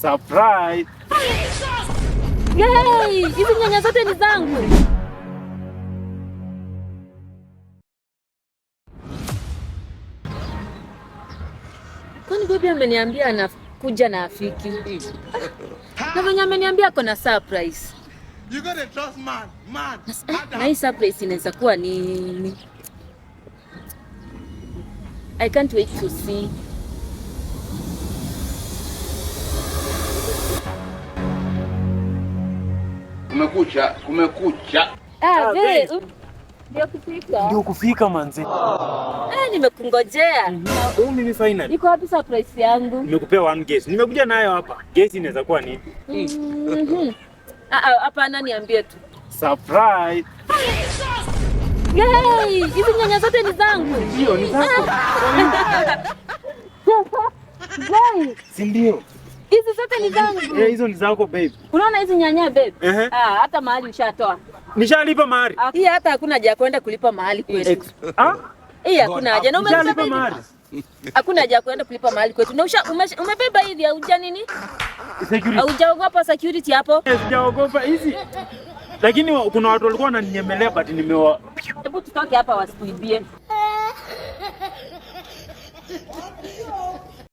Surprise! Yay! Hizi nyanya zote ni zangu. Kwani bibi ameniambia anakuja na afiki. Na venye ameniambia kuna surprise. You got to trust man. Na hii surprise inaweza kuwa nini? I can't wait to see. Kumekucha. Babe. Ndio kufika. Ndio kufika manzi. Nimekungojea. Mimi finally. Iko wapi surprise yangu? Nimekupea one guess. Nimekuja nayo hapa. Guess inaweza kuwa nini? Hapana, niambie tu. Surprise! Yay! Hizi nyanya zote ni zangu. Ndio, ni zako. Yay! Si ndio? Hizi zote ni zangu. Hizo ni zako babe. Unaona hizi nyanya babe? Hata mahali ushatoa. Nishalipa mahari. Hii hata hakuna haja kwenda kulipa mahali kwetu. Hii hakuna haja. Na umelipa mahali. Hakuna haja kwenda kulipa mahali kwetu. Na umebeba hivi hauja nini? Security. Haujaogopa security hapo? Sijaogopa hizi. Lakini kuna watu walikuwa wananinyemelea but nimewa. Hebu tutoke hapa wasikuibie.